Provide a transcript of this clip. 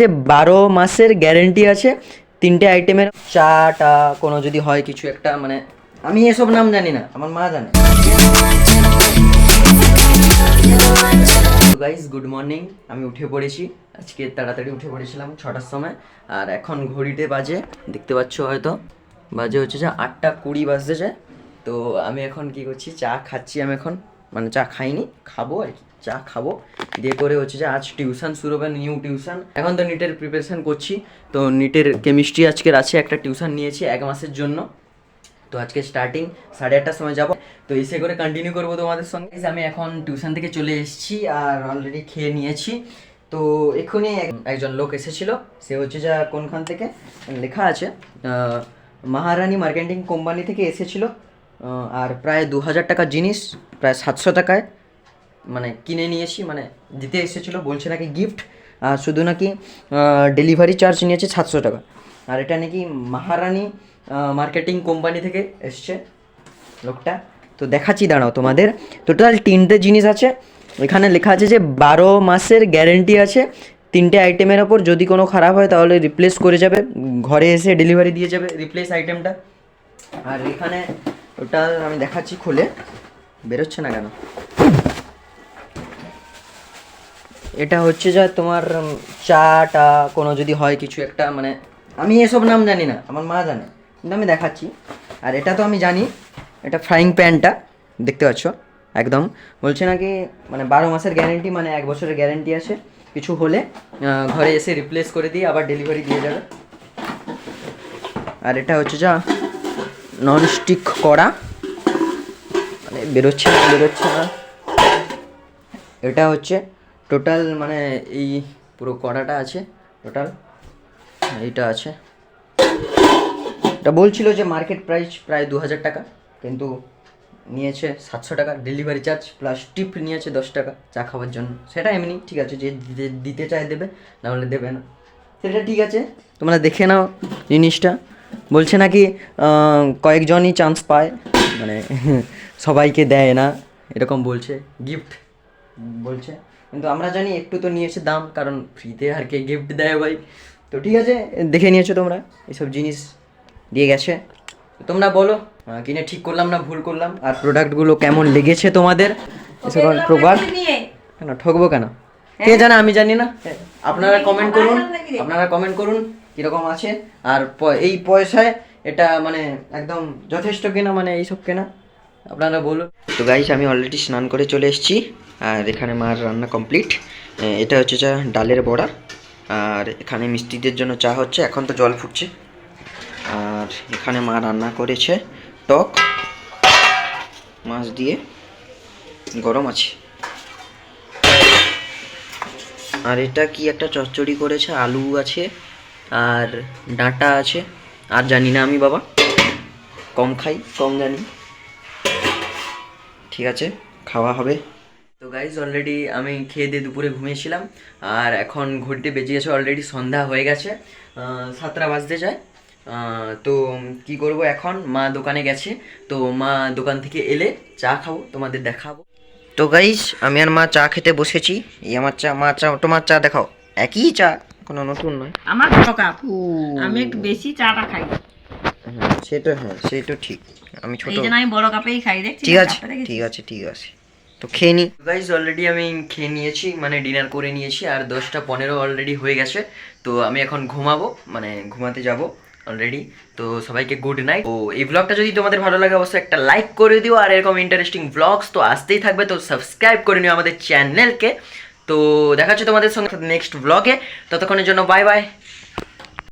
যে 12 মাসের গ্যারেন্টি আছে তিনটে আইটেমের। চাটা কোনো যদি হয় কিছু একটা, মানে আমি এসব নাম জানি না, আমার মা জানে। গাইস গুড মর্নিং, আমি উঠে পড়েছি আজকে, তাড়াতাড়ি উঠে পড়েছিলাম 6টার সময়। আর এখন ঘড়িতে বাজে, দেখতে পাচ্ছ হয়তো, বাজে হচ্ছে যে 8:20 বাজতে যায়। তো আমি এখন কি করছি, চা খাচ্ছি। আমি এখন মানে চা খাইনি, খাবো আর কি, চা খাবো দিয়ে করে হচ্ছে যে আজ টিউশন শুরু হবে, নিউ টিউশন। এখন তো নিটের প্রিপারেশন করছি, তো নিটের কেমিস্ট্রি আজকের আছে, একটা টিউশন নিয়েছি 1 মাসের জন্য। তো আজকে স্টার্টিং 8:30টার সময় যাব, তো এসে করে কন্টিনিউ করবো তোমাদের সঙ্গে। আমি এখন টিউশন থেকে চলে এসেছি আর অলরেডি খেয়ে নিয়েছি। তো এক্ষুনি একজন লোক এসেছিল, সে হচ্ছে যা কোনখান থেকে লেখা আছে, মহারানী মার্কেটিং কোম্পানি থেকে এসেছিল। আর প্রায় 2000 টাকার জিনিস প্রায় 700 টাকায় মানে কিনে নিয়েছি, মানে দিতে এসেছিলো, বলছে নাকি গিফট। আর শুধু নাকি ডেলিভারি চার্জ নিয়েছে 700 টাকা। আর এটা নাকি মহারানী মার্কেটিং কোম্পানি থেকে এসছে লোকটা। তো দেখাচ্ছি, দাঁড়াও তোমাদের। টোটাল 3টে জিনিস আছে, এখানে লেখা আছে যে 12 মাসের গ্যারেন্টি আছে তিনটে আইটেমের ওপর। যদি কোনো খারাপ হয় তাহলে রিপ্লেস করে যাবে, ঘরে এসে ডেলিভারি দিয়ে যাবে রিপ্লেস আইটেমটা। আর এখানে টোটাল আমি দেখাচ্ছি, খুলে বেরোচ্ছে না কেন, এটা হচ্ছে যা তোমার চাটা কোনো যদি হয় কিছু একটা, মানে আমি এসব নাম জানি না, আমার মা জানে, কিন্তু আমি দেখাচ্ছি। আর এটা তো আমি জানি, এটা ফ্রাইং প্যানটা দেখতে পাচ্ছ একদম, বলছে নাকি মানে 12 মাসের গ্যারেন্টি, মানে 1 বছরের গ্যারেন্টি আছে, কিছু হলে ঘরে এসে রিপ্লেস করে দিয়ে আবার ডেলিভারি দিয়ে যাবে। আর এটা হচ্ছে যা ননস্টিক কড়া, মানে বেরোচ্ছে না। এটা হচ্ছে টোটাল, মানে এই পুরো কড়াটা আছে টোটাল, এইটা আছে। এটা বলছিল যে মার্কেট প্রাইস প্রায় 2000 টাকা, কিন্তু নিয়েছে 700 টাকা ডেলিভারি চার্জ, প্লাস টিপ নিয়েছে 10 টাকা চা খাওয়ার জন্য। সেটা এমনি ঠিক আছে, যে দিতে চায় দেবে, নাহলে দেবে না, সেটা ঠিক আছে। তোমরা দেখে নাও জিনিসটা। বলছে নাকি কয়েকজনই চান্স পায়, মানে সবাইকে দেয় না, এরকম বলছে, গিফট বলছে। কিন্তু আমরা জানি একটু তো নিয়েছে দাম, কারণ ফ্রিতে আর কে গিফট দেয় ভাই। তো ঠিক আছে, দেখে নিয়েছো তোমরা, এইসব জিনিস দিয়ে গেছে। তোমরা বলো কিনে ঠিক করলাম না ভুল করলাম, আর প্রোডাক্টগুলো কেমন লেগেছে তোমাদের। এসব প্রোডাক্ট কেন ঠকবো কেন, কে জানে, আমি জানি না। আপনারা কমেন্ট করুন কীরকম আছে। আর এই পয়সায় এটা মানে একদম যথেষ্ট কেনা, মানে এইসব কেনা, আপনারা বলুন। তো গাইস আমি অলরেডি স্নান করে চলে এসেছি, আর এখানে মার রান্না কমপ্লিট। এটা হচ্ছে যা ডালের বড়া, আর এখানে মিষ্টিদের জন্য চা হচ্ছে, এখন তো জল ফুটছে। আর এখানে মা রান্না করেছে টক মাছ দিয়ে, গরম আছে। আর এটা কি একটা চচ্চড়ি করেছে, আলু আছে আর ডাঁটা আছে, আর জানি না আমি বাবা, কম খাই কম জানি। ঠিক আছে, খাওয়া হবে। তো গাইজ অলরেডি আমি খেয়ে দিয়ে দুপুরে ঘুমিয়েছিলাম, আর এখন ঘড়িতে বেজে গেছে, অলরেডি সন্ধ্যা হয়ে গেছে, 7টা বাজতে যায়। তো কি করব এখন, মা দোকানে গেছে, তো মা দোকান থেকে এলে চা খাবো, তোমাদের দেখাবো। তো গাইজ আমি আর মা চা খেতে বসেছি, এই আমার চা, মা চা, তোমার চা দেখাও। একই চা, কোনো নতুন নয়। আমার বড় কাপ, আমি একটু বেশি চাটা খাই। হ্যাঁ সেটা ঠিক, আমি ছোট, এই জন্য আমি বড় কাপেই খাই। দেখছি ঠিক আছে। তো খেয়ে নি গাইজ, অলরেডি আমি খেয়ে নিয়েছি, মানে ডিনার করে নিয়েছি, আর 10টা 15 অলরেডি হয়ে গেছে। তো আমি এখন ঘুমাবো, মানে ঘুমাতে যাব অলরেডি। তো সবাইকে গুড নাইট। তো এই ব্লগটা যদি তোমাদের ভালো লাগে অবশ্যই একটা লাইক করে দিও, আর এরকম ইন্টারেস্টিং ব্লগস তো আসতেই থাকবে, তো সাবস্ক্রাইব করে নিও আমাদের চ্যানেলকে। তো দেখা হচ্ছে তোমাদের সঙ্গে নেক্সট ব্লগে, ততক্ষণের জন্য বাই বাই।